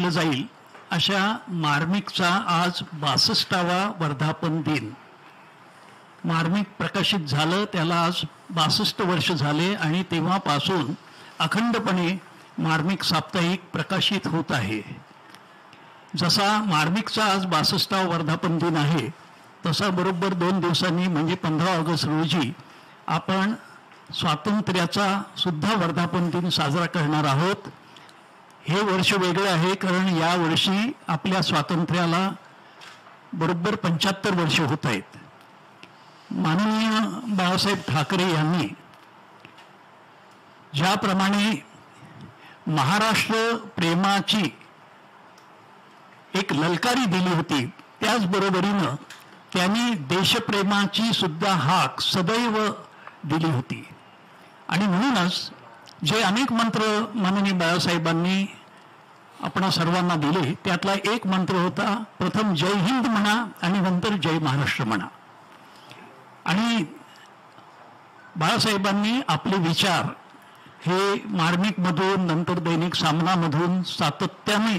म्हटलं जाईल अशा मार्मिकचा आज 62वा वर्धापन दिन. मार्मिक प्रकाशित झालं त्याला आज 62 वर्ष झाले आणि तेव्हापासून अखंडपणे मार्मिक साप्ताहिक प्रकाशित होत आहे. जसा मार्मिकचा आज 62वा वर्धापन दिन आहे तसा बरोबर 2 दिवसांनी म्हणजे 15 ऑगस्ट रोजी आपण स्वातंत्र्याचा सुद्धा वर्धापन दिन साजरा करणार आहोत. हे वर्ष वेगळे आहे कारण या वर्षी आपल्या स्वातंत्र्याला बरोबर 75 वर्ष होत आहेत. माननीय बाळासाहेब ठाकरे यांनी ज्याप्रमाणे महाराष्ट्र प्रेमाची एक ललकारी दिली होती त्याचबरोबरीनं त्यांनी देशप्रेमाची सुद्धा हाक सदैव दिली होती. आणि म्हणूनच जे अनेक मंत्र माननीय बाळासाहेबांनी आपणा सर्वांना दिले त्यातला एक मंत्र होता, प्रथम जय हिंद म्हणा आणि नंतर जय महाराष्ट्र म्हणा. आणि बाळासाहेबांनी आपले विचार हे मार्मिकमधून नंतर दैनिक सामनामधून सातत्याने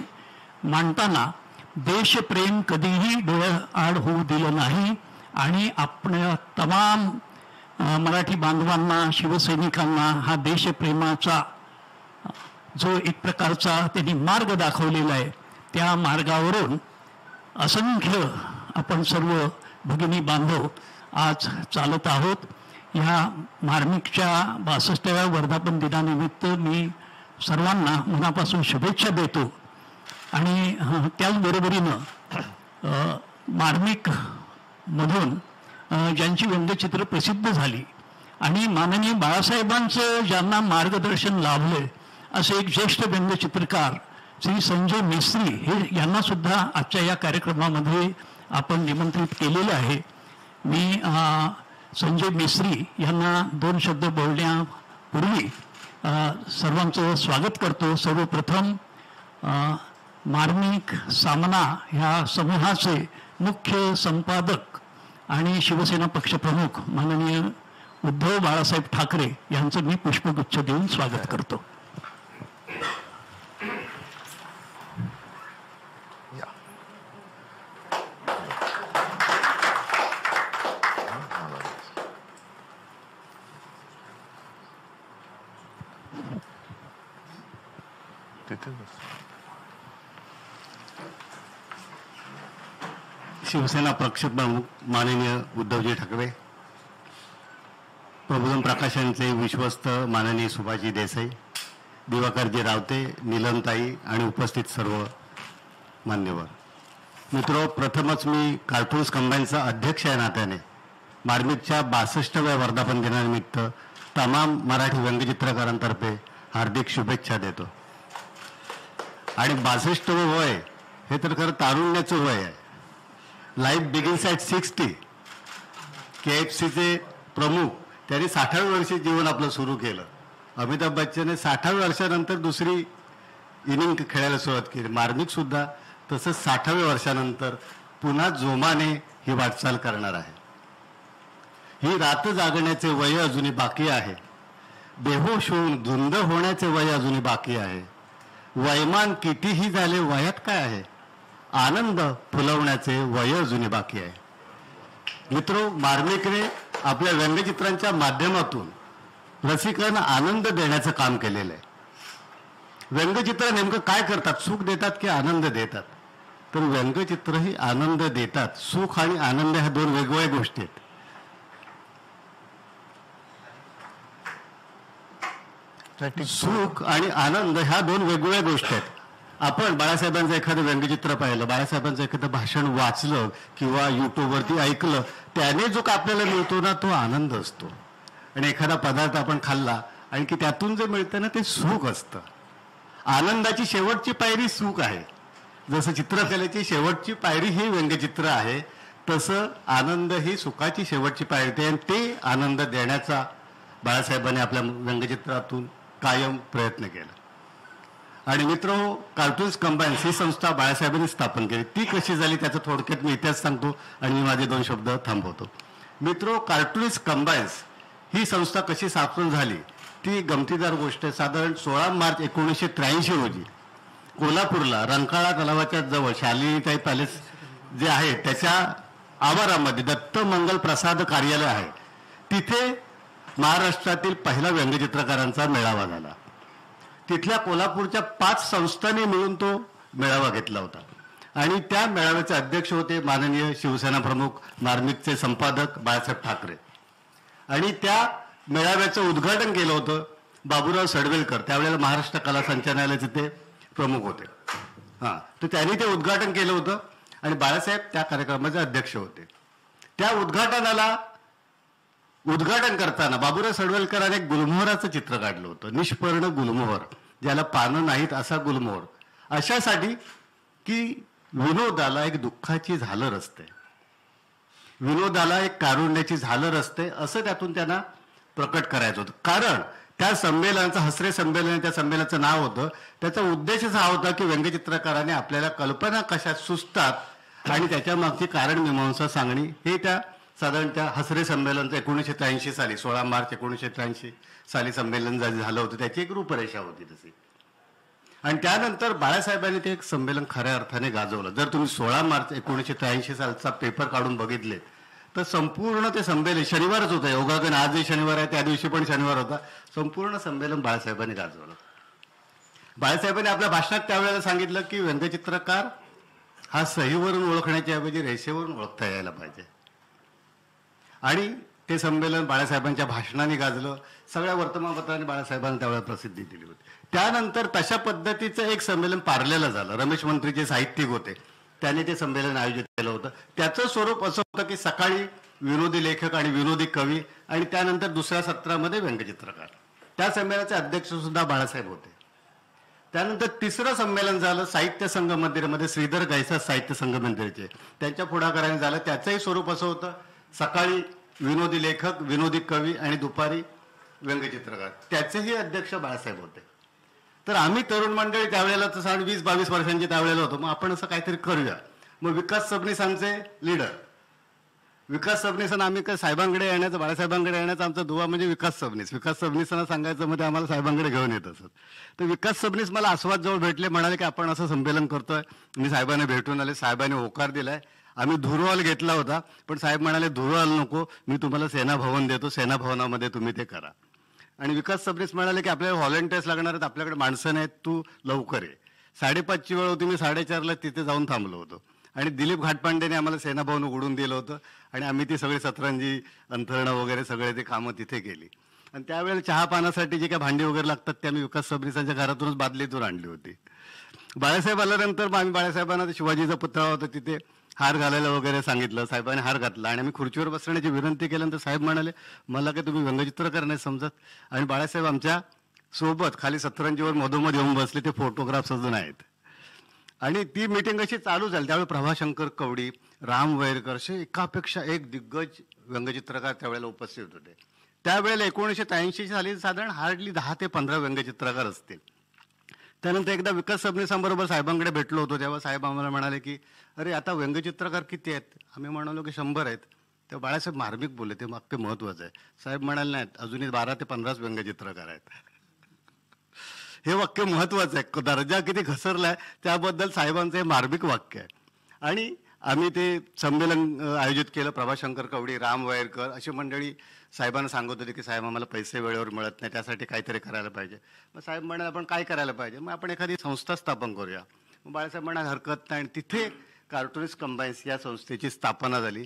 मांडताना देशप्रेम कधीही डोळ्याआड होऊ दिलं नाही. आणि आपल्या तमाम मराठी बांधवांना शिवसैनिकांना हा देशप्रेमाचा जो एक प्रकारचा त्यांनी मार्ग दाखवलेला आहे त्या मार्गावरून असंख्य आपण सर्व भगिनी बांधव आज चालत आहोत. ह्या मार्मिकच्या 62व्या वर्धापन दिनानिमित्त मी सर्वांना मनापासून शुभेच्छा देतो. आणि त्याचबरोबरीनं मार्मिकमधून ज्यांची व्यंगचित्र प्रसिद्ध झाली आणि माननीय बाळासाहेबांचं ज्यांना मार्गदर्शन लाभले असे एक ज्येष्ठ व्यंगचित्रकार श्री संजय मेस्त्री हे यांना सुद्धा आजच्या या कार्यक्रमामध्ये आपण निमंत्रित केलेलं आहे. मी संजय मेस्त्री यांना 2 शब्द बोलण्यापूर्वी सर्वांचं स्वागत करतो. सर्वप्रथम मार्मिक सामना ह्या समूहाचे मुख्य संपादक आणि शिवसेना पक्षप्रमुख माननीय उद्धव बाळासाहेब ठाकरे यांचं मी पुष्पगुच्छ देऊन स्वागत करतो. शिवसेना पक्षप्रमुख माननीय उद्धवजी ठाकरे, प्रबोधन प्रकाशनचे विश्वस्त माननीय सुभाषजी देसाई, दिवाकरजी रावते, नीलमताई आणि उपस्थित सर्व मान्यवर मित्र, प्रथमच मी कार्टून्स कंबाईनचा अध्यक्ष या नात्याने मार्मिकच्या 62व्या वर्धापन दिनानिमित्त तमाम मराठी व्यंगचित्रकारांतर्फे हार्दिक शुभेच्छा देतो. आणि 62वं वय हे तर खरं तारुण्याचं वय आहे. Life begins at 60. KFCचे प्रमुख त्यांनी 60व्या वर्षी जीवन आपलं सुरू केलं. अमिताभ बच्चनने 60व्या वर्षानंतर दुसरी इनिंग खेळायला सुरुवात केली. मार्मिक सुद्धा तसंच 60व्या वर्षानंतर पुन्हा जोमाने ही वाटचाल करणार आहे. ही रात जागण्याचे वय अजूनही बाकी आहे. बेहोश होऊन धुंद होण्याचे वय अजूनही बाकी आहे. वयमान कितीही झाले वयात काय आहे. आनंद फुलवण्याचे वय अजूनही बाकी आहे. मित्रो, मार्मिकने आपल्या व्यंगचित्रांच्या माध्यमातून रसिकांना आनंद देण्याचं काम केलेलं आहे. व्यंगचित्र नेमकं काय करतात? सुख देतात की आनंद देतात? तर व्यंगचित्र ही आनंद देतात. सुख आणि आनंद ह्या 2 वेगवेगळ्या गोष्टी आहेत. सुख आणि आनंद ह्या 2 वेगवेगळ्या गोष्टी आहेत. आपण बाळासाहेबांचं एखादं व्यंगचित्र पाहिलं, बाळासाहेबांचं एखादं भाषण वाचलं किंवा यूट्यूबवरती ऐकलं, त्याने जो का आपल्याला मिळतो ना तो आनंद असतो. आणि एखादा पदार्थ आपण खाल्ला आणि की त्यातून जे मिळतं ना ते सुख असतं. आनंदाची शेवटची पायरी सुख आहे. जसं चित्रकलेची शेवटची पायरी ही व्यंगचित्र आहे, तसं आनंद ही सुखाची शेवटची पायरी आहे. ते आनंद देण्याचा बाळासाहेबांनी आपल्या व्यंगचित्रातून कायम प्रयत्न केला. आणि मित्र, कार्टून्स कंबाईन्स ही संस्था बाळासाहेबांनी स्थापन केली. ती कशी झाली त्याचा थोडक्यात मी इतिहास सांगतो आणि मी माझे 2 शब्द थांबवतो. मित्र, कार्टून्स कंबाईन्स ही संस्था कशी स्थापन झाली ती गमतीदार गोष्ट आहे. साधारण 16 मार्च 1983 रोजी कोल्हापूरला रंकाळा तलावाच्या जवळ शालिनीताई पॅलेस जे आहे त्याच्या आवारामध्ये दत्त मंगल प्रसाद कार्यालय आहे. तिथे महाराष्ट्रातील पहिला व्यंगचित्रकारांचा मेळावा झाला. तिथल्या कोल्हापूरच्या 5 संस्थांनी मिळून तो मेळावा घेतला होता आणि त्या मेळाव्याचे अध्यक्ष होते माननीय शिवसेना प्रमुख मार्मिकचे संपादक बाळासाहेब ठाकरे. आणि त्या मेळाव्याचं उद्घाटन केलं होतं बाबूराव सडवेलकर, त्यावेळेला महाराष्ट्र कला संचालनालयाचे ते प्रमुख होते. तर त्यांनी ते उद्घाटन केलं होतं आणि बाळासाहेब त्या कार्यक्रमाचे अध्यक्ष होते. त्या उद्घाटन करताना बाबूराव सडवेलकरांनी एक गुलमोहराचं चित्र काढलं होतं, निष्पर्ण गुलमोहर, ज्याला पानं नाहीत असा गुलमोहर, अशासाठी की विनोदाला एक दुःखाची झालर असते, विनोदाला एक कारुण्याची झालर असते, असं त्यातून त्यांना प्रकट करायचं होतं. कारण त्या संमेलनाचं हसरे संमेलन त्या संमेलनाचं नाव होतं. त्याचा उद्देशच हा होता की व्यंगचित्रकाराने आपल्याला कल्पना कशा सुचतात आणि त्याच्या मागची कारण मीमांसा सांगणी, हे त्या साधारण त्या हसरे संमेलन 1983 साली 16 मार्च 1983 साली संमेलन झालं होतं, त्याची एक रूपरेषा होती तशी. आणि त्यानंतर बाळासाहेबांनी ते एक संमेलन खऱ्या अर्थाने गाजवलं. जर तुम्ही 16 मार्च 1983 सालचा पेपर काढून बघितले तर संपूर्ण ते संमेलन, शनिवारच होतं, योगागन आजही शनिवार आहे, त्या दिवशी पण शनिवार होता, संपूर्ण संमेलन बाळासाहेबांनी गाजवलं. बाळासाहेबांनी आपल्या भाषणात त्यावेळेला सांगितलं की व्यंगचित्रकार हा सहीवरून ओळखण्याच्या ऐवजी रेषेवरून ओळखता यायला पाहिजे. आणि ते संमेलन बाळासाहेबांच्या भाषणाने गाजलं. सगळ्या वर्तमानपत्रांनी बाळासाहेबांना त्यावेळेला प्रसिद्धी दिली होती. त्यानंतर तशा पद्धतीचं एक संमेलन पार्ल्याला झालं. रमेश मंत्री जे साहित्यिक होते त्यांनी ते संमेलन आयोजित केलं होतं. त्याचं स्वरूप असं होतं की सकाळी विनोदी लेखक आणि विनोदी कवी आणि त्यानंतर दुसऱ्या सत्रामध्ये व्यंगचित्रकार. त्या संमेलनाचे अध्यक्ष सुद्धा बाळासाहेब होते. त्यानंतर तिसरं संमेलन झालं साहित्य संघ मंदिरामध्ये, श्रीधर गैसा साहित्य संघ मंदिराचे, त्यांच्या पुढाकाराने झालं. त्याचंही स्वरूप असं होतं, सकाळी विनोदी लेखक, विनोदी कवी आणि दुपारी व्यंगचित्रकार. त्याचेही अध्यक्ष बाळासाहेब होते. तर आम्ही तरुण मंडळी त्यावेळेला तसं 20-22 वर्षांचे त्यावेळेला होतो. मग आपण असं काहीतरी करूया. मग विकास सबनीसांचे लीडर विकास सबनीसांना आम्ही काय साहेबांकडे येण्याचं, बाळासाहेबांकडे येण्याचा आमचा दुवा म्हणजे विकास सबनीसांना सांगायचं, मध्ये आम्हाला साहेबांकडे घेऊन येत असत. तर विकास सबनीस मला आस्वाद जवळ भेटले, म्हणाले की आपण असं संमेलन करतोय. मी साहेबांना भेटून आले, साहेबांनी होकार दिलाय. आम्ही धुरू हॉल घेतला होता, पण साहेब म्हणाले धुरू हॉल नको, मी तुम्हाला सेना भवन देतो, सेना भवनामध्ये तुम्ही ते करा. आणि विकास सबनीस म्हणाले की आपल्याला व्हॉलंटियर्स लागणार आहेत, आपल्याकडे माणसं नाहीत, तू लवकर ये. 5:30ची वेळ होती, मी 4:30ला तिथे जाऊन थांबलो होतो. आणि दिलीप घाटपांडेने आम्हाला सेना भवन उघडून दिलं होतं आणि आम्ही ती सगळी सतरंजी, अंथरणं वगैरे सगळे ते कामं तिथे केली. आणि त्यावेळेला चहा पाण्यासाठी जे काय भांडी वगैरे लागतात ते आम्ही विकास सबनीसांच्या घरातूनच बादलीतून आणली होती. बाळासाहेब आल्यानंतर मग आम्ही बाळासाहेबांना शिवाजीचा पुतळा होता तिथे हार घालायला वगैरे सांगितलं. साहेबांनी हार घातला आणि आम्ही खुर्चीवर बसण्याची विनंती केल्यानंतर साहेब म्हणाले मला काय तुम्ही व्यंगचित्रकार नाही समजत. आणि बाळासाहेब आमच्या सोबत खाली सतरंजीवर मधोमध येऊन बसले, ते फोटोग्राफ्स अजून आहेत. आणि ती मीटिंग अशी चालू झाली. त्यावेळी प्रभाशंकर कवडी, राम वैरकर असे एकापेक्षा एक दिग्गज व्यंगचित्रकार त्यावेळेला उपस्थित होते. त्यावेळेला 1983 साली साधारण हार्डली 10 ते 15 व्यंगचित्रकार असतील. त्यानंतर एकदा विकास सबनीसांबरोबर साहेबांकडे भेटलो होतो, तेव्हा साहेब आम्हाला म्हणाले की अरे आता व्यंगचित्रकार किती आहेत? आम्ही म्हणालो की 100 आहेत. तेव्हा बाळासाहेब मार्मिक बोलले, ते वाक्य महत्वाचं आहे. साहेब म्हणाले नाहीत, अजूनही 12 ते 15 व्यंगचित्रकार आहेत. हे वाक्य महत्वाचं आहे, दर्जा किती घसरलाय त्याबद्दल साहेबांचं हे मार्मिक वाक्य आहे. आणि आम्ही ते संमेलन आयोजित केलं. प्रभाशंकर कवडी, राम वैरकर अशी मंडळी साहेबांना सांगत होते की साहेब आम्हाला पैसे वेळेवर मिळत नाही, त्यासाठी काहीतरी करायला पाहिजे. मग साहेब म्हणाले आपण काय करायला पाहिजे? मग आपण एखादी संस्था स्थापन करूया. मग बाळासाहेब म्हणाले हरकत नाही. आणि तिथे कार्टुनिस्ट कंबाईन्स या संस्थेची स्थापना झाली.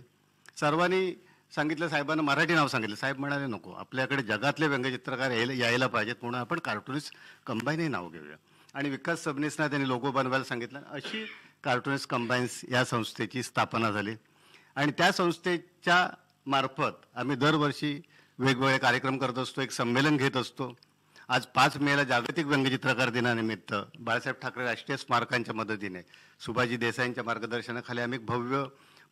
सर्वांनी सांगितलं, साहेबांना मराठी नाव सांगितलं. साहेब म्हणाले नको, आपल्याकडे जगातले व्यंगचित्रकार यायला पाहिजेत म्हणून आपण कार्टुनिस्ट कंबाईन हे नाव घेऊया. आणि विकास सबनीसना त्यांनी लोगो बनवायला सांगितलं. अशी कार्टुनिस्ट कंबाईन्स या संस्थेची स्थापना झाली. आणि त्या संस्थेच्या मार्फत आम्ही दरवर्षी वेगवेगळे कार्यक्रम करत असतो, एक संमेलन घेत असतो. आज 5 मेला जागतिक व्यंगचित्रकार दिनानिमित्त बाळासाहेब ठाकरे राष्ट्रीय स्मारकांच्या मदतीने सुभाजी देसाईंच्या मार्गदर्शनाखाली आम्ही एक भव्य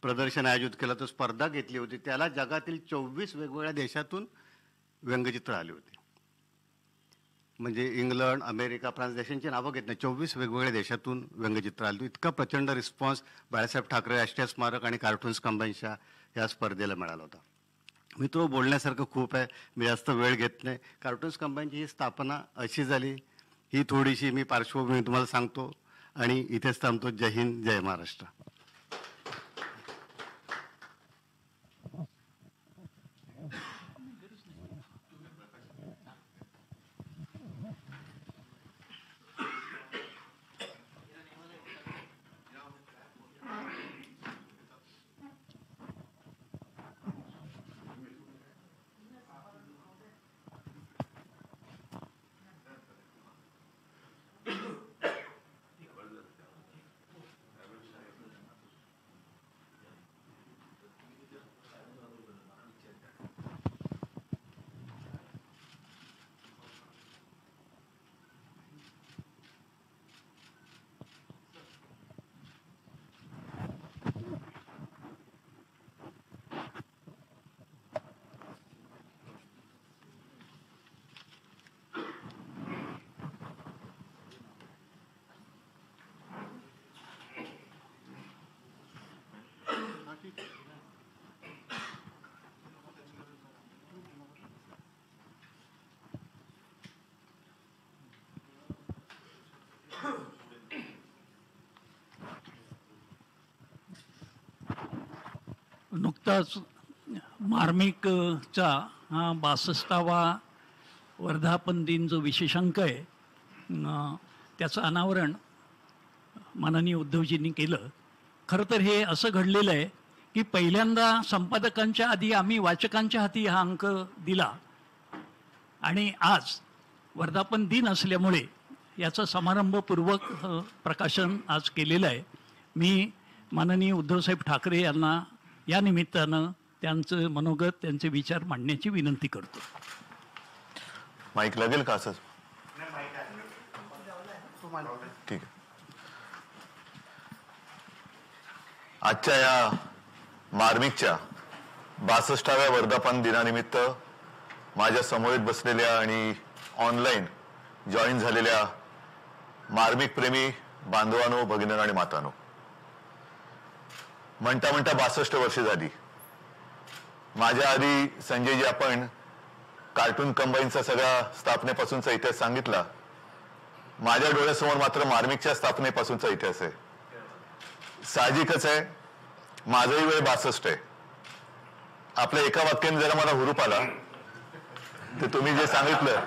प्रदर्शन आयोजित केलं. तो स्पर्धा घेतली होती. त्याला जगातील 24 वेगवेगळ्या देशातून व्यंगचित्र आली होती. म्हणजे इंग्लंड, अमेरिका, फ्रान्स देशांची नावं घेत नाही, 24 वेगवेगळ्या देशातून व्यंगचित्र आली. इतका प्रचंड रिस्पॉन्स बाळासाहेब ठाकरे राष्ट्रीय स्मारक आणि कार्टून्स कंबाईनच्या या स्पर्धेला मिळाला होता. मित्र, बोलण्यासारखं खूप आहे, मी जास्त वेळ घेत नाही. कार्टून्स कंबाईनची ही स्थापना अशी झाली, ही थोडीशी मी पार्श्वभूमी तुम्हाला सांगतो. आणि इथेच थांबतो. जय हिंद, जय महाराष्ट्र. नुकताच मार्मिकचा हा 62वा वर्धापन दिन जो विशेष अंक आहे त्याचं अनावरण माननीय उद्धवजींनी केलं. खरं तर हे असं घडलेलं आहे की पहिल्यांदा संपादकांच्या आधी आम्ही वाचकांच्या हाती हा अंक दिला आणि आज वर्धापन दिन असल्यामुळे याचं समारंभपूर्वक प्रकाशन आज केलेलं आहे. मी माननीय उद्धवसाहेब ठाकरे यांना या निमित्तानं त्यांचं मनोगत, त्यांचे विचार मांडण्याची विनंती करतो. माईक लागेल का? असं ठीक आहे. आजच्या या मार्मिकच्या 62व्या वर्धापन दिनानिमित्त माझ्या समवेत बसलेल्या आणि ऑनलाईन जॉईन झालेल्या मार्मिक प्रेमी बांधवांनो, भगिनींनो आणि मातांनो, म्हणता म्हणता 62 वर्ष झाली. माझ्या आधी संजयजी आपण कार्टून कंबाईनचा सगळा स्थापनेपासूनचा इतिहास सांगितला. माझ्या डोळ्यासमोर मात्र मार्मिकच्या स्थापनेपासूनचा इतिहास आहे. साहजिकच आहे, माझाही वय 62 आहे. आपल्या एका वाक्याने जरा मला हुरूप आला. ते तुम्ही जे सांगितलं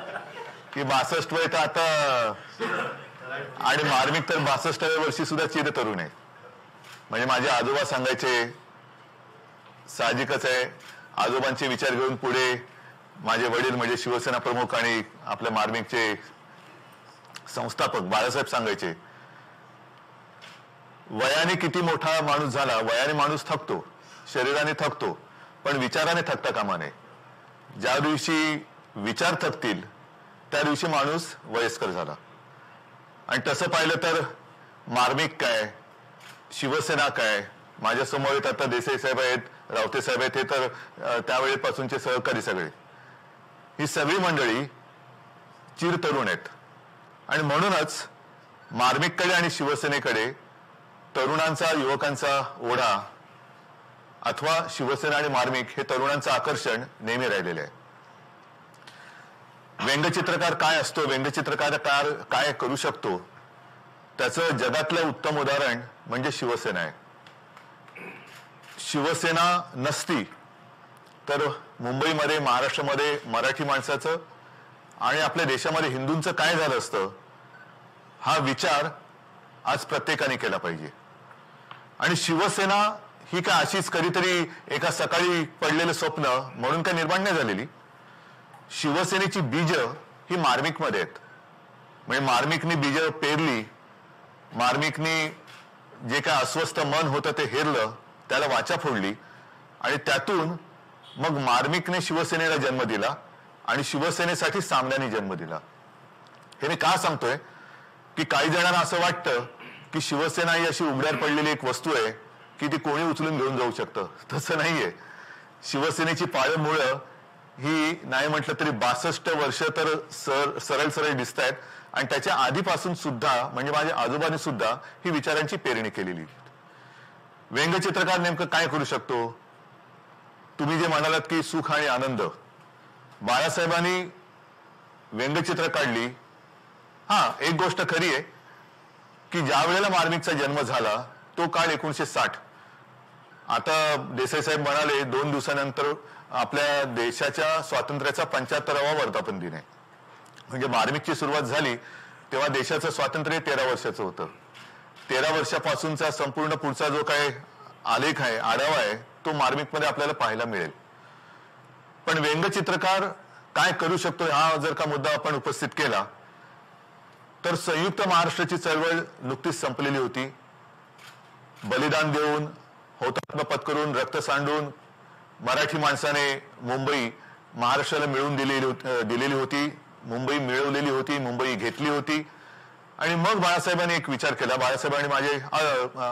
की 62 वय तर आता, आणि मार्मिक तर 62व्या वर्षी सुद्धा चिर तरुण आहे. म्हणजे माझे आजोबा सांगायचे, साहजिकच आहे, आजोबांचे विचार घेऊन पुढे माझे वडील म्हणजे शिवसेना प्रमुख आणि आपल्या मार्मिकचे संस्थापक बाळासाहेब सांगायचे, वयाने किती मोठा माणूस झाला, वयाने माणूस थकतो, शरीराने थकतो, पण विचाराने थकता कामा नये. ज्या दिवशी विचार थकतील त्या दिवशी माणूस वयस्कर झाला. आणि तसं पाहिलं तर मार्मिक काय, शिवसेना काय, माझ्या समोर आता देसाई साहेब आहेत, रावते साहेब आहेत, हे तर त्यावेळेपासूनचे सहकारी सगळे, ही सगळी मंडळी चिर तरुण आहेत. आणि म्हणूनच मार्मिककडे आणि शिवसेनेकडे तरुणांचा, युवकांचा ओढा, अथवा शिवसेना आणि मार्मिक हे तरुणांचं आकर्षण नेहमी राहिलेले आहे. व्यंगचित्रकार काय असतो, व्यंगचित्रकार काय करू शकतो, त्याचं जगातलं उत्तम उदाहरण म्हणजे शिवसेना आहे. शिवसेना नसती तर मुंबईमध्ये, महाराष्ट्रामध्ये मराठी माणसाचं आणि आपल्या देशामध्ये हिंदूंचं काय झालं असतं, हा विचार आज प्रत्येकाने केला पाहिजे. आणि शिवसेना ही काय अशीच कधीतरी एका सकाळी पडलेलं स्वप्न म्हणून काय निर्माण नाही झालेली. शिवसेनेची बीज ही मार्मिकमध्ये आहेत. म्हणजे मार्मिकनी बीज पेरली, मार्मिकनी जे काय अस्वस्थ मन होतं ते हेरलं, त्याला वाचा फोडली, आणि त्यातून मग मार्मिकने शिवसेनेला जन्म दिला आणि शिवसेनेसाठी सामन्याने जन्म दिला. हे मी का सांगतोय की काही जणांना असं वाटतं की शिवसेना ही अशी उघड्यावर पडलेली एक वस्तू आहे की ती कोणी उचलून घेऊन जाऊ शकतं. तसं नाहीये. शिवसेनेची पाळंमुळं ही नाही म्हटलं तरी 62 वर्ष तर सरळ सरळ दिसत आहेत. आणि त्याच्या आधीपासून सुद्धा, म्हणजे माझ्या आजोबांनी सुद्धा ही विचारांची पेरणी केलेली. व्यंगचित्रकार नेमकं काय करू शकतो? तुम्ही जे म्हणालात की सुख आणि आनंद, बाळासाहेबांनी व्यंगचित्र काढली. हा, एक गोष्ट खरी आहे की ज्या वेळेला मार्मिकचा जन्म झाला तो काळ 1960. आता देसाई साहेब म्हणाले 2 दिवसानंतर आपल्या देशाच्या स्वातंत्र्याचा 75वा वर्धापन दिन आहे. म्हणजे मार्मिकची सुरुवात झाली तेव्हा देशाचं स्वातंत्र्य 13 वर्षाचं होतं. 13 वर्षापासूनचा संपूर्ण पुढचा जो काय आलेख आहे, आढावा आहे, तो मार्मिकमध्ये आपल्याला पाहायला मिळेल. पण व्यंगचित्रकार काय करू शकतो हा जर का मुद्दा आपण उपस्थित केला तर संयुक्त महाराष्ट्राची चळवळ नुकतीच संपलेली होती. बलिदान देऊन, हौतात्म्य पत्करून, रक्त सांडून मराठी माणसाने मुंबई महाराष्ट्राला मिळवून दिलेली होती. मुंबई मिळवलेली होती, मुंबई घेतली होती. आणि मग बाळासाहेबांनी एक विचार केला. बाळासाहेब आणि माझे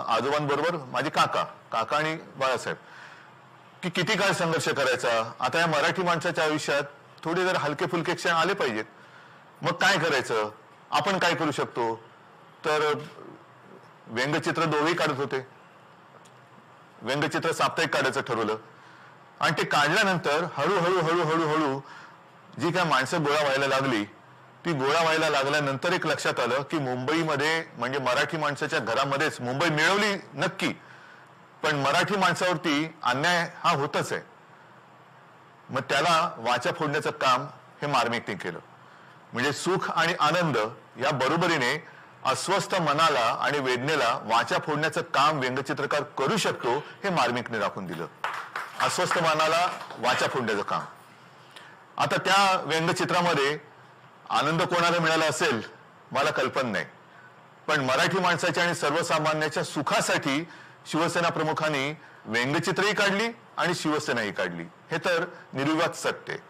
आजोबांबरोबर माझे काका आणि बाळासाहेब, की किती काळ संघर्ष करायचा. आता या मराठी माणसाच्या आयुष्यात थोडे जर हलके फुलके क्षण आले पाहिजेत. मग काय करायचं, आपण काय करू शकतो. तर व्यंगचित्र दोघेही काढत होते. व्यंगचित्र साप्ताहिक काढायचं ठरवलं आणि ते काढल्यानंतर हळूहळू जी काय माणसं गोळा व्हायला लागली, ती गोळा व्हायला लागल्यानंतर एक लक्षात आलं की मुंबईमध्ये म्हणजे मराठी माणसाच्या घरामध्येच मुंबई मिळवली नक्की, पण मराठी माणसावरती अन्याय हा होतच आहे. मग त्याला वाचा फोडण्याचं काम हे मार्मिकने केलं. म्हणजे सुख आणि आनंद या बरोबरीने अस्वस्थ मनाला आणि वेदनेला वाचा फोडण्याचं काम व्यंगचित्रकार करू शकतो हे मार्मिकने दाखवून दिलं. अस्वस्थ मनाला वाचा फोडण्याचं काम. आता त्या व्यंगचित्रामध्ये आनंद कोणाला मिळाला असेल मला कल्पना नाही, पण मराठी माणसाच्या आणि सर्वसामान्याच्या सुखासाठी शिवसेना प्रमुखांनी व्यंगचित्रही काढली आणि शिवसेनाही काढली. हे तर निर्विवाद सत्य आहे.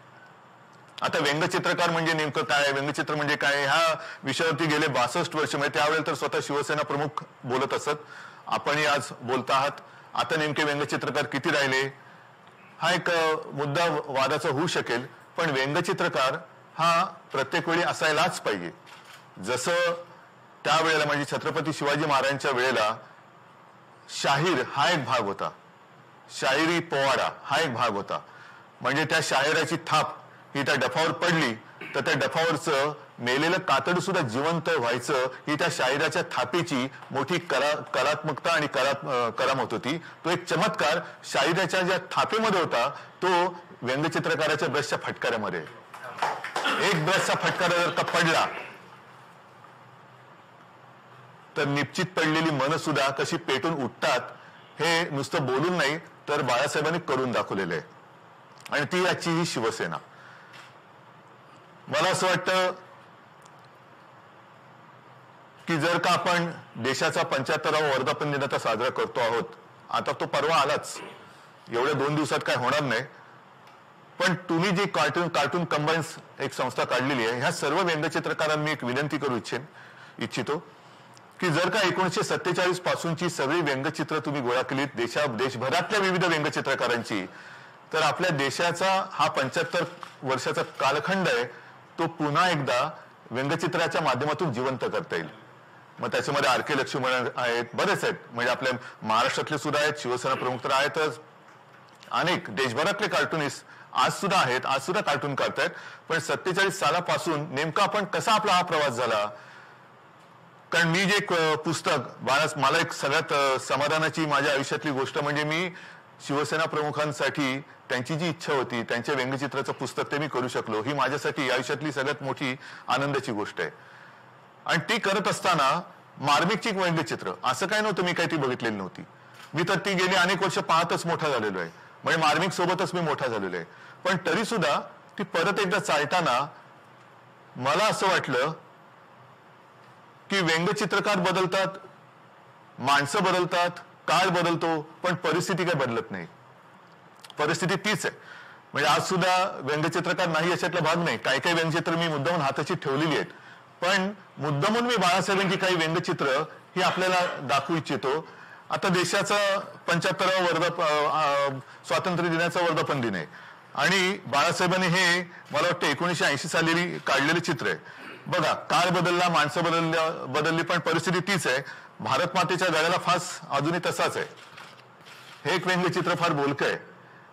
आता व्यंगचित्रकार म्हणजे नेमकं काय, व्यंगचित्र म्हणजे काय, ह्या विषयावरती गेले 62 वर्ष म्हणजे त्यावेळेला तर स्वतः शिवसेना प्रमुख बोलत असत. आपणही आज बोलत आहात. आता नेमके व्यंगचित्रकार किती राहिले हा एक मुद्दा वादाचा होऊ शकेल, पण व्यंगचित्रकार हा प्रत्येक वेळी असायलाच पाहिजे. जसं त्यावेळेला म्हणजे छत्रपती शिवाजी महाराजांच्या वेळेला शाहीर हा एक भाग होता, शाहिरी पोवाडा हा एक भाग होता. म्हणजे त्या शाहिराची थाप ही त्या डफावर पडली तर त्या डफावरचं मेलेलं कातड सुद्धा जिवंत व्हायचं ही त्या शाहिराच्या थापीची मोठी कलात्मकता आणि करामत होती. तो एक चमत्कार शाहिराच्या ज्या थापेमध्ये होता तो व्यंगचित्रकाराच्या ब्रशच्या फटकाऱ्यामध्ये. एक ब्रशचा फटकारा जर का पडला तर निश्चित पडलेली मन सुद्धा कशी पेटून उठतात हे नुसतं बोलून नाही तर बाळासाहेबांनी करून दाखवलेलं आहे. आणि ती आजची ही शिवसेना. मला असं वाटतं की जर का आपण देशाचा 75वा वर्धापन दिन आता साजरा करतो आहोत, आता तो परवा आलाच, एवढ्या 2 दिवसात काय होणार नाही, पण तुम्ही जी कार्टून कंबाईन्स एक संस्था काढलेली आहे ह्या सर्व व्यंगचित्रकारांना मी एक विनंती करू इच्छितो की जर का 1947 पासूनची सगळी व्यंगचित्र तुम्ही गोळा केलीत देशभरातल्या विविध व्यंगचित्रकारांची, तर आपल्या देशाचा हा 75 वर्षाचा कालखंड आहे तो पुन्हा एकदा व्यंगचित्राच्या माध्यमातून जिवंत करता येईल. मग त्याच्यामध्ये आर के लक्ष्मण आहेत, बरेच आहेत, म्हणजे आपल्या महाराष्ट्रातले सुद्धा आहेत, शिवसेना प्रमुख तर आहेतच, अनेक देशभरातले कार्टुनिस्ट आज सुद्धा आहेत, आज सुद्धा कार्टून काढतायत. पण 47 सालापासून नेमका आपण कसा आपला हा प्रवास झाला. कारण मी जे पुस्तक मला एक सगळ्यात समाधानाची माझ्या आयुष्यातली गोष्ट म्हणजे मी शिवसेना प्रमुखांसाठी त्यांची जी इच्छा होती त्यांच्या व्यंगचित्राचं पुस्तक ते मी करू शकलो, ही माझ्यासाठी आयुष्यातली सगळ्यात मोठी आनंदाची गोष्ट आहे. आणि ती करत असताना मार्मिकची व्यंगचित्र असं काय नव्हतं मी काही ती बघितलेली नव्हती. मी तर ती गेली अनेक वर्ष पाहतच मोठा झालेलो आहे, म्हणजे मार्मिक सोबतच मी मोठा झालेलो आहे. पण तरी सुद्धा ती परत एकदा चालताना मला असं वाटलं की व्यंगचित्रकार बदलतात, माणसं बदलतात, काळ बदलतो, पण परिस्थिती काय बदलत नाही. परिस्थिती तीच आहे. म्हणजे आज सुद्धा व्यंगचित्रकार नाही याच्यातला भाग नाही. काही काही व्यंगचित्र मी मुद्दामून हाताची ठेवलेली आहेत, पण मुद्दामून मी बाळासाहेबांची काही व्यंगचित्र ही आपल्याला दाखवू इच्छितो. आता देशाचा 75वा स्वातंत्र्य दिनाचा वर्धापन दिन आहे आणि बाळासाहेबांनी हे मला वाटतं 1980 साली काढलेले चित्र आहे. बघा, काळ बदलला, माणसं बदलली, पण परिस्थिती तीच आहे. भारत मातेच्या गळ्याला फास अजूनही तसाच आहे. हे एक व्यंगचित्र फार बोलकं आहे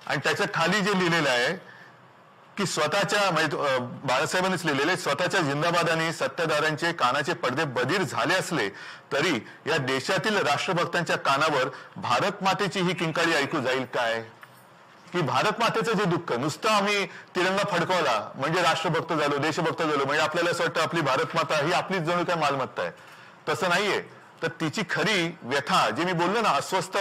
आणि त्याच्या खाली जे लिहिलेलं आहे की स्वतःच्या म्हणजे बाळासाहेबांनीच लिहिलेले स्वतःच्या जिंदाबादाने सत्ताधाऱ्यांचे कानाचे पडदे बधीर झाले असले तरी या देशातील राष्ट्रभक्तांच्या कानावर भारत मातेची ही किंकाळी ऐकू जाईल काय? की भारत मातेचं जे दुःख नुसतं आम्ही तिरंगा फडकवला म्हणजे राष्ट्रभक्त झालो देशभक्त झालो म्हणजे आपल्याला असं वाटतं आपली भारत माता ही आपलीच जणू काय मालमत्ता आहे. तसं नाहीये. तर तिची खरी व्यथा जे मी बोललो ना अस्वस्थ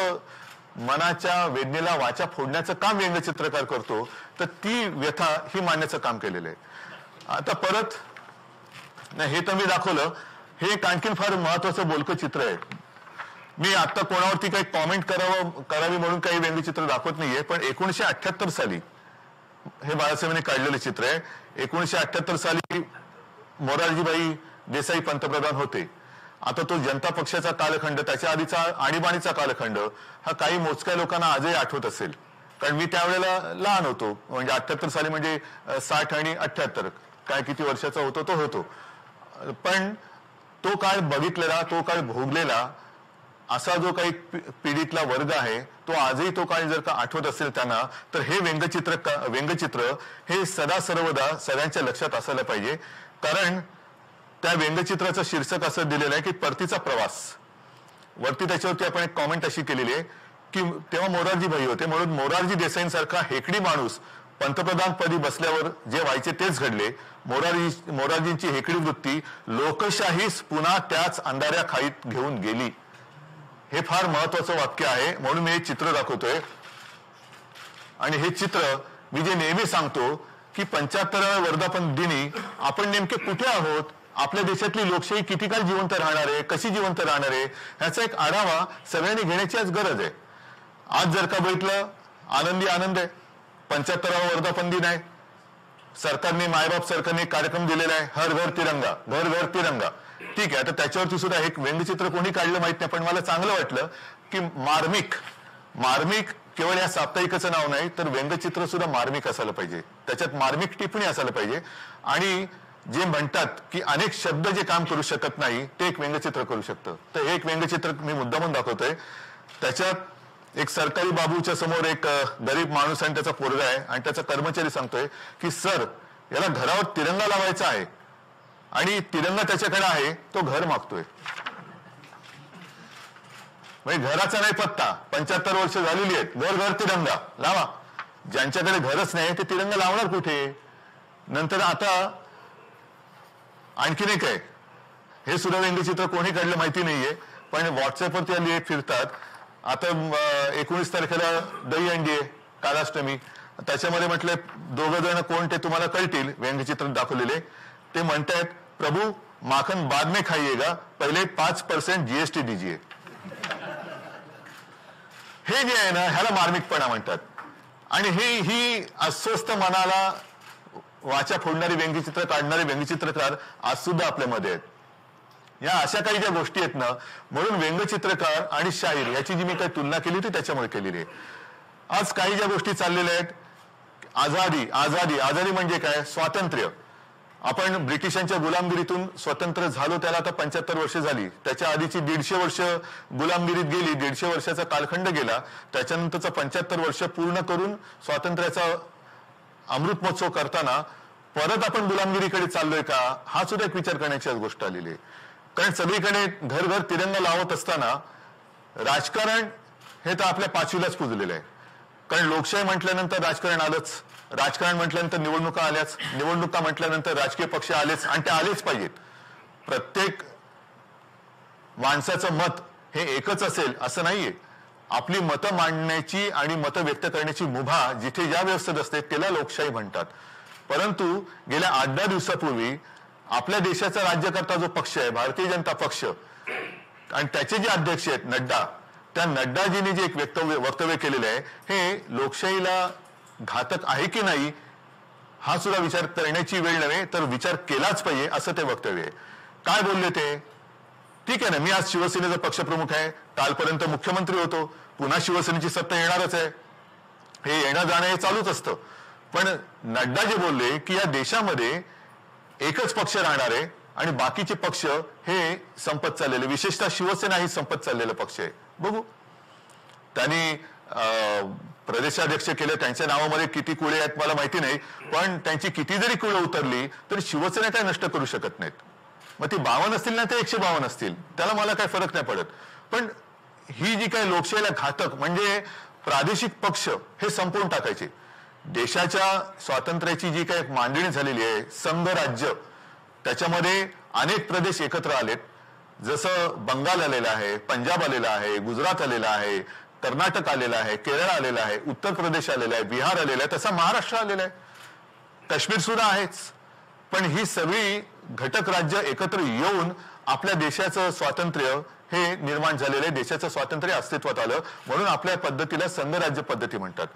मनाच्या वेदनेला वाचा फोडण्याचं काम व्यंगचित्रकार करतो तर ती व्यथा ही मांडण्याचं काम केलेलं आहे. आता परत नाही हे तर मी दाखवलं. हे एक आणखीन फार महत्वाचं बोलकं चित्र आहे. मी आता कोणावरती काही कॉमेंट करावी म्हणून काही व्यंगचित्र दाखवत नाहीये पण 1978 साली हे बाळासाहेबांनी काढलेलं चित्र आहे. 1978 साली मोरारजीभाई देसाई पंतप्रधान होते. आता तो जनता पक्षाचा कालखंड त्याच्या आधीचा आणीबाणीचा कालखंड हा काही मोजक्या लोकांना आजही आठवत असेल कारण मी त्यावेळेला लहान होतो म्हणजे 78 साली म्हणजे 60 आणि 78 काय किती वर्षाचा होतो तो होतो. पण तो काळ बघितलेला तो काळ भोगलेला असा जो काही पिढीतला वर्ग आहे तो आजही तो काळ जर का आठवत असेल त्यांना तर हे व्यंगचित्र हे सदा सर्वदा सगळ्यांच्या लक्षात असायला पाहिजे. कारण त्या व्यंगचित्राचं शीर्षक असं दिलेलं आहे की परतीचा प्रवास. वरती त्याच्यावरती आपण एक कॉमेंट अशी केलेली आहे की तेव्हा मोरारजी भाई होते म्हणून मोरारजी देसाईंसारखा हेकडी माणूस पंतप्रधान पदी बसल्यावर जे व्हायचे तेच घडले. मोरारजींची हेकडी वृत्ती लोकशाहीच पुन्हा त्याच अंधाऱ्या खाईत घेऊन गेली. हे फार महत्वाचं वाक्य आहे म्हणून मी हे चित्र दाखवतोय. आणि हे चित्र मी जे नेहमी सांगतो की 75व्या वर्धापन दिनी आपण नेमके कुठे आहोत, आपल्या देशातली लोकशाही किती काळ जिवंत राहणार आहे, कशी जिवंत राहणार आहे ह्याचा एक आढावा सगळ्यांनी घेण्याची आज गरज आहे. आज जर का बघितलं आनंदी आनंद आहे. 75वा वर्धापन दिन आहे. सरकारने मायबाप सरकारने कार्यक्रम दिलेला आहे हर घर तिरंगा घर घर तिरंगा. ठीक आहे. आता त्याच्यावरती सुद्धा एक व्यंगचित्र कोणी काढलं माहित नाही पण मला चांगलं वाटलं की मार्मिक केवळ या साप्ताहिकाचं नाव नाही तर व्यंगचित्र सुद्धा मार्मिक असायला पाहिजे. त्याच्यात मार्मिक टिप्पणी असायला पाहिजे. आणि जे म्हणतात की अनेक शब्द जे काम करू शकत नाही ते एक व्यंगचित्र करू शकतं. तर हे एक व्यंगचित्र मी मुद्दामून दाखवतोय. त्याच्यात एक सरकारी बाबूच्या समोर एक गरीब माणूस आणि त्याचा पोरगा आहे आणि त्याचा कर्मचारी सांगतोय की सर याला घरावर तिरंगा लावायचा आहे आणि तिरंगा त्याच्याकडे आहे तो घर मागतोय. म्हणजे घराचा नाही पत्ता 75 वर्ष झालेली आहेत घर घर तिरंगा लावा. ज्यांच्याकडे घरच नाही ते तिरंगा लावणार कुठे. नंतर आता आणखीन एक आहे. हे सुद्धा व्यंगचित्र कोणी काढलं माहिती नाहीये पण व्हॉट्सअपवरती फिरतात. आता 19 तारखेला दही अंडी आहे कालाष्टमी. त्याच्यामध्ये म्हटलंय दोघं जण कोण ते तुम्हाला कळतील. व्यंगचित्र दाखवलेले ते म्हणतायत प्रभू माखन बाद में खाइएगा पहिले 5% GST दीजिए. हे जे आहे ना ह्याला मार्मिकपणा म्हणतात. आणि ही अस्वस्थ मनाला वाचा फोडणारी व्यंगचित्र काढणारे व्यंगचित्रकार आज सुद्धा आपल्यामध्ये आहेत. या अशा काही ज्या गोष्टी आहेत ना म्हणून व्यंगचित्रकार आणि शाहीर याची जी मी काही तुलना केली होती त्याच्यामुळे केलेली आहे. आज काही ज्या गोष्टी चाललेल्या आहेत आझादी म्हणजे काय स्वातंत्र्य. आपण ब्रिटिशांच्या गुलामगिरीतून स्वतंत्र झालो त्याला आता 75 वर्ष झाली. त्याच्या आधीची 150 वर्ष गुलामगिरीत गेली. 150 वर्षाचा कालखंड गेला. त्याच्यानंतरचा 75 वर्ष पूर्ण करून स्वातंत्र्याचा अमृत महोत्सव करताना परत आपण गुलामगिरीकडे चाललोय का हा सुद्धा एक विचार करण्याची आज गोष्ट आलेली आहे. कारण सगळीकडे घर घर तिरंगा लावत असताना राजकारण हे तर आपल्या पाचवीलाच पुजलेलं आहे. कारण लोकशाही म्हटल्यानंतर राजकारण आलंच. राजकारण म्हटल्यानंतर निवडणुका आल्याच. निवडणुका म्हटल्यानंतर राजकीय पक्ष आलेच आणि ते आलेच पाहिजेत. प्रत्येक माणसाचं मत हे एकच असेल असं नाहीये. आपली मतं मांडण्याची आणि मतं व्यक्त करण्याची मुभा जिथे ज्या व्यवस्थेत असते त्याला लोकशाही म्हणतात. परंतु गेल्या 8-10 दिवसापूर्वी आपल्या देशाचा राज्यकर्ता जो पक्ष आहे भारतीय जनता पक्ष आणि त्याचे जे अध्यक्ष आहेत नड्डा त्या नड्डाजींनी जे एक वक्तव्य केलेलं आहे हे लोकशाहीला घातक आहे की नाही हा सुद्धा विचार करण्याची वेळ नव्हे तर विचार केलाच पाहिजे असं ते वक्तव्य आहे. काय बोलले ते ठीक आहे ना. मी आज शिवसेनेचा पक्षप्रमुख आहे. कालपर्यंत मुख्यमंत्री होतो. पुन्हा शिवसेनेची सत्ता येणारच आहे. हे येणं जाणं हे चालूच असतं. पण नड्डा जे बोलले की या देशामध्ये एकच पक्ष राहणार आहे आणि बाकीचे पक्ष हे संपत चाललेले विशेषतः शिवसेना ही संपत चाललेला पक्ष आहे. बघू त्यांनी प्रदेशाध्यक्ष केलं, त्यांच्या नावामध्ये किती कुळे आहेत मला माहिती नाही, पण त्यांची किती जरी कुळं उतरली तरी शिवसेना काय नष्ट करू शकत नाहीत. मग ती 52 असतील ना ते 152 असतील, त्याला मला काय फरक नाही पडत. पण ही जी काही लोकशाहीला घातक म्हणजे प्रादेशिक पक्ष हे संपवून टाकायचे. देशाच्या स्वातंत्र्याची जी काही मांडणी झालेली आहे, संघ राज्य, त्याच्यामध्ये अनेक प्रदेश एकत्र आलेत. जसं बंगाल आलेला आहे, पंजाब आलेला आहे, गुजरात आलेला आहे, कर्नाटक आलेला आहे, केरळ आलेला आहे, उत्तर प्रदेश आलेला आहे, बिहार आलेला आहे, तसा महाराष्ट्र आलेला आहे, काश्मीर सुद्धा आहेच. पण ही सगळी घटक राज्य एकत्र येऊन आपल्या देशाचं स्वातंत्र्य हे निर्माण झालेलं आहे, देशाचं स्वातंत्र्य अस्तित्वात आलं, म्हणून आपल्या पद्धतीला संघराज्य पद्धती म्हणतात.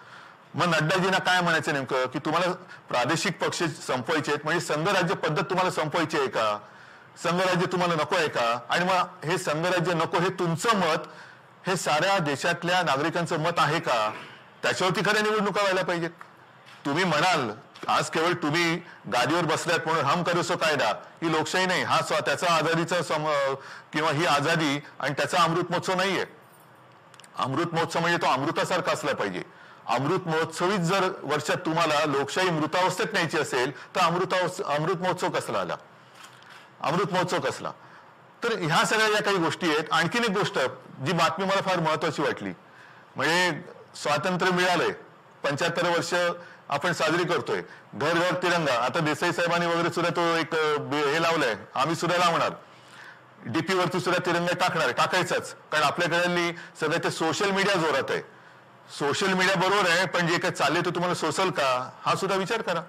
मग नड्डाजींना काय म्हणायचं नेमकं, की तुम्हाला प्रादेशिक पक्ष संपवायचे आहेत, म्हणजे संघराज्य पद्धत तुम्हाला संपवायची आहे का, संघराज्य तुम्हाला नको आहे का? आणि मग हे संघराज्य नको हे तुमचं मत, हे साऱ्या देशातल्या नागरिकांचं मत आहे का? त्याच्यावरती खऱ्या निवडणुका व्हायला पाहिजेत. तुम्ही म्हणाल आज केवळ तुम्ही गादीवर बसल्यात म्हणून हम करो सो कायदा, ही लोकशाही नाही, हा त्याचा आझादीचा किंवा ही आझादी आणि त्याचा अमृत महोत्सव नाहीये. अमृत महोत्सव म्हणजे तो अमृतासारखा असला पाहिजे. अमृत महोत्सवीच जर वर्षात तुम्हाला लोकशाही मृतावस्थेत न्यायची असेल तर अमृत महोत्सव कसला आला, अमृत महोत्सव कसला? तर ह्या सगळ्या ज्या काही गोष्टी आहेत. आणखीन एक गोष्ट जी बातमी मला फार महत्वाची वाटली, म्हणजे स्वातंत्र्य मिळालंय, 75 वर्ष आपण साजरी करतोय, घर घर तिरंगा. आता देसाई साहेबांनी वगैरे सुद्धा तो एक हे लावलंय, आम्ही सुद्धा लावणार, डीपी वरती सुद्धा तिरंगा टाकणार, टाकायचाच. कारण आपल्याकडे सगळं ते सोशल मीडिया जोरात आहे. सोशल मीडिया बरोबर आहे, पण जे काही चालले ते तुम्हाला सोसल का, हा सुद्धा विचार करा.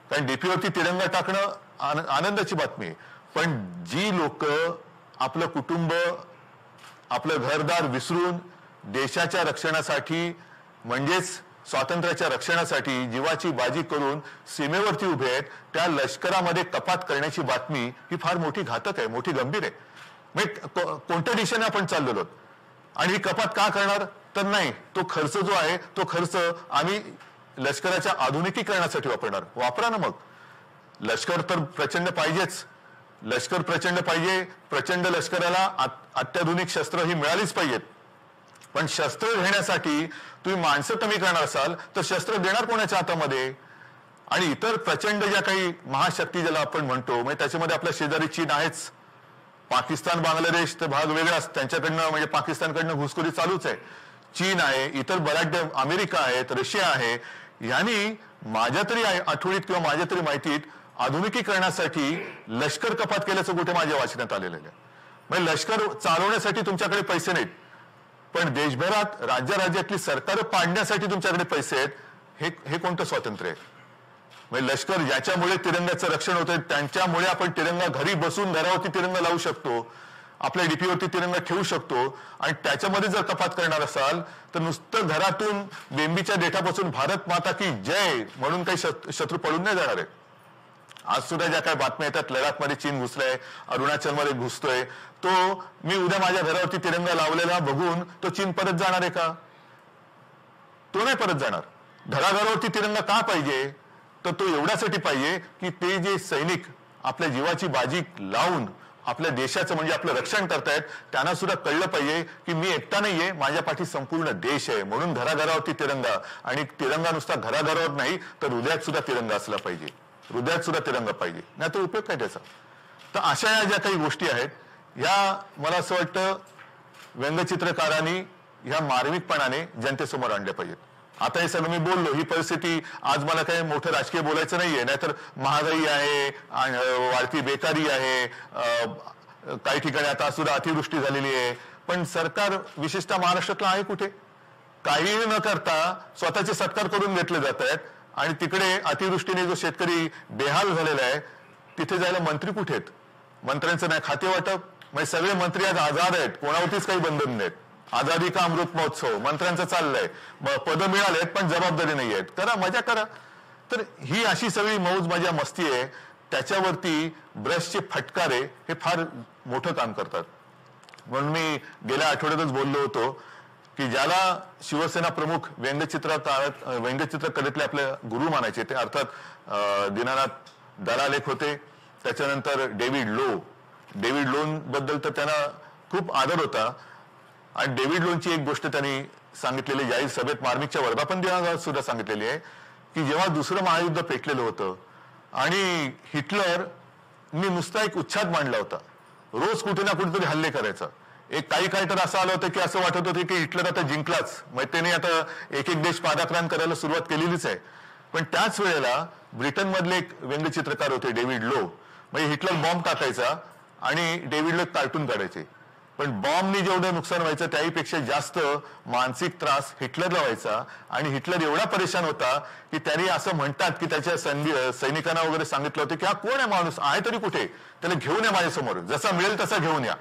कारण डीपीवरती तिरंगा टाकणं आनंदाची बातमी आहे, पण जी लोक आपलं कुटुंब, आपलं घरदार विसरून देशाच्या रक्षणासाठी म्हणजेच स्वातंत्र्याच्या रक्षणासाठी जीवाची बाजी करून सीमेवरती उभे आहेत, त्या लष्करामध्ये कपात करण्याची बातमी ही फार मोठी घातक आहे, मोठी गंभीर आहे. म्हणजे कोणत्या दिशेने आपण चाललेलो आणि ही कपात का करणार? तर नाही, तो खर्च जो आहे तो खर्च आम्ही लष्कराच्या आधुनिकीकरणासाठी वापरणार. वापरा ना मग. लष्कर तर प्रचंड पाहिजेच, लष्कर प्रचंड पाहिजे, प्रचंड लष्कराला अत्याधुनिक शस्त्र ही मिळालीच पाहिजेत. पण शस्त्र घेण्यासाठी तुम्ही माणसं कमी करणार असाल तर शस्त्र देणार कोणाच्या हातामध्ये? आणि इतर प्रचंड ज्या काही महाशक्ती ज्याला आपण म्हणतो, म्हणजे त्याच्यामध्ये आपल्या शेजारी चीन आहेच, पाकिस्तान बांगलादेश तर भाग वेगळाच, त्यांच्याकडनं म्हणजे पाकिस्तानकडनं घुसखोरी चालूच आहे, चीन आहे, इतर बऱ्याच अमेरिका आहेत, रशिया आहे. यांनी माझ्या तरी आठवणीत किंवा माझ्या तरी माहितीत आधुनिकीकरणासाठी लष्कर कपात केल्याचं कुठे माझ्या वाचण्यात आलेलं आहे. म्हणजे लष्कर चालवण्यासाठी तुमच्याकडे पैसे नाहीत, पण देशभरात राज्यातली सरकार पाडण्यासाठी तुमच्याकडे पैसे आहेत. हे कोणतं स्वातंत्र्य आहे? म्हणजे लष्कर ज्याच्यामुळे तिरंग्याचं रक्षण होतंय, त्यांच्यामुळे आपण तिरंगा घरी बसून घरावरती तिरंगा लावू शकतो, आपल्या डीपीवरती तिरंगा ठेवू शकतो. आणि त्याच्यामध्ये जर कपात करणार असाल तर नुसतं घरातून बेंबीच्या देठापासून भारत माता की जय म्हणून काही शत्रू पळून नाही जाणार आहे. आज सुद्धा ज्या काही बातम्या येतात, लडाखमध्ये चीन घुसलाय, अरुणाचलमध्ये घुसतोय, तो मी उद्या माझ्या घरावरती तिरंगा लावलेला बघून तो चीन परत जाणार आहे का? तो नाही परत जाणार. घराघरावरती तिरंगा का पाहिजे? तर तो एवढ्यासाठी पाहिजे की ते जे सैनिक आपल्या जीवाची बाजी लावून आपल्या देशाचं म्हणजे आपलं रक्षण करतायत, त्यांना सुद्धा कळलं पाहिजे की मी एकटा नाहीये, माझ्या पाठी संपूर्ण देश आहे. म्हणून घराघरावरती तिरंगा, आणि तिरंगा नुसता घराघरावर नाही तर हृदयात सुद्धा तिरंगा असला पाहिजे, हृदयात सुद्धा तिरंगा पाहिजे, नाही तर उपयोग काय त्याचा? तर अशा या ज्या काही गोष्टी आहेत, या मला असं वाटतं व्यंगचित्रकारांनी ह्या मार्मिकपणाने जनतेसमोर आणल्या पाहिजेत. आता हे सगळं मी बोललो, ही परिस्थिती आज मला काही मोठं राजकीय बोलायचं नाहीये, नाहीतर महागाई आहे, वाढती बेकारी आहे, काही ठिकाणी आता सुद्धा अतिवृष्टी झालेली आहे. पण सरकार विशेषतः महाराष्ट्रातलं आहे कुठे? काही न करता स्वतःचे सत्कार करून घेतले जात आहेत, आणि तिकडे अतिवृष्टीने जो शेतकरी बेहाल झालेला आहे तिथे जायला मंत्री कुठे आहेत? मंत्र्यांचं नाही खाते वाटप. म्हणजे सगळे मंत्री आज आझाद आहेत, कोणावरतीच काही बंधन नाहीत. आझादी का अमृत महोत्सव मंत्र्यांचं चाललंय, पद मिळालेत पण जबाबदारी नाही आहेत, करा मजा करा. तर ही अशी सगळी मौज मजा मस्ती आहे, त्याच्यावरती ब्रशचे फटकारे हे फार मोठं काम करतात. म्हणून मी गेल्या आठवड्यातच बोललो होतो की ज्याला शिवसेना प्रमुख व्यंगचित्रकलेतले आपले गुरु मानायचे ते अर्थात दीनानाथ दलाल एक होते, त्याच्यानंतर डेव्हिड लो बद्दल तर त्यांना खूप आदर होता. आणि डेव्हिड लोनची एक गोष्ट त्यांनी सांगितलेली, जाहीर सभेत मार्मिकच्या वर्धापन दिनाला सुद्धा सांगितलेली आहे की जेव्हा दुसरं महायुद्ध पेटलेलं होतं आणि हिटलरनी नुसता एक उच्छाद मांडला होता, रोज कुठे ना कुठेतरी हल्ले करायचा. काही तर असं आलं होतं की असं वाटत होतं की हिटलर आता जिंकलाच, मग त्याने आता एक एक देश पादाक्रांत करायला सुरुवात केलेलीच आहे. पण त्याच वेळेला ब्रिटनमधले एक व्यंगचित्रकार होते डेव्हिड लो, म्हणजे हिटलर बॉम्ब टाकायचा आणि डेव्हिड लो एक कार्टून काढायचे. पण बॉम्बनी जेवढं नुकसान व्हायचं त्याहीपेक्षा जास्त मानसिक त्रास हिटलरला व्हायचा आणि हिटलर एवढा परेशान होता की त्यांनी असं म्हणतात की त्याच्या सैनिकांना वगैरे सांगितलं होतं की हा कोण आहे माणूस, आहे तरी कुठे, त्याला घेऊन या माझ्यासमोर, जसा मिळेल तसा घेऊन या.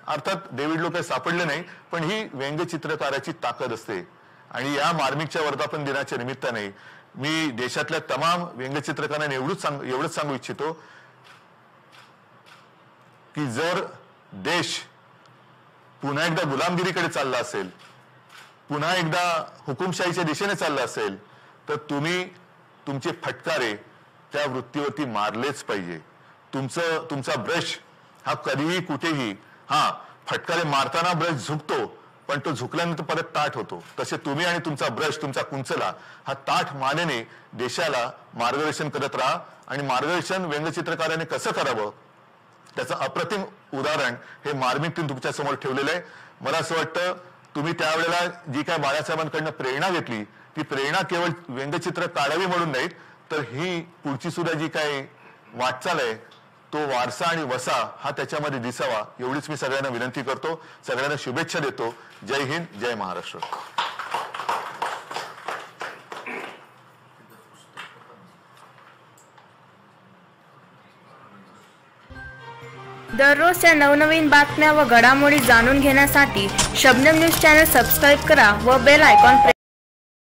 अर्थात डेव्हिड लो काही सापडले नाही, पण ही व्यंगचित्रकाराची ताकद असते. आणि या मार्मिकच्या वर्धापन दिनाच्या निमित्ताने मी देशातल्या तमाम व्यंगचित्रकारांना एवढंच सांगू इच्छितो की जर देश पुन्हा एकदा गुलामगिरीकडे चालला असेल, पुन्हा एकदा हुकुमशाहीच्या दिशेने चालला असेल, तर तुम्ही तुमचे फटकारे त्या वृत्तीवरती मारलेच पाहिजे. तुमचा ब्रश हा कधीही कुठेही, फटकारे मारताना ब्रश झुकतो, पण तो झुकल्यानंतर परत ताठ होतो. तसे तुम्ही आणि तुमचा ब्रश, तुमचा कुंचला हा ताठ मानेने देशाला मार्गदर्शन करत राहा. आणि मार्गदर्शन व्यंगचित्रकाराने कसं करावं त्याचं अप्रतिम उदाहरण हे मार्मिकने तुमच्या समोर ठेवलेलं आहे. मला असं वाटतं तुम्ही त्यावेळेला जी काय बाळासाहेबांकडनं प्रेरणा घेतली, ती प्रेरणा केवळ व्यंगचित्र काढावी म्हणून नाहीत, तर ही पुढची सुद्धा जी काय वाटचाल आहे तो वारसा आणि वसा हा त्याच्यामध्ये दिसावा, एवढीच मी सगळ्यांना विनंती करतो. सगळ्यांना शुभेच्छा देतो. जय हिंद, जय महाराष्ट्र. दररोजच्या नवनवीन बातम्या व घडामोडी जाणून घेण्यासाठी शबनम न्यूज चॅनल सबस्क्राईब करा व बेल आयकॉन प्रेस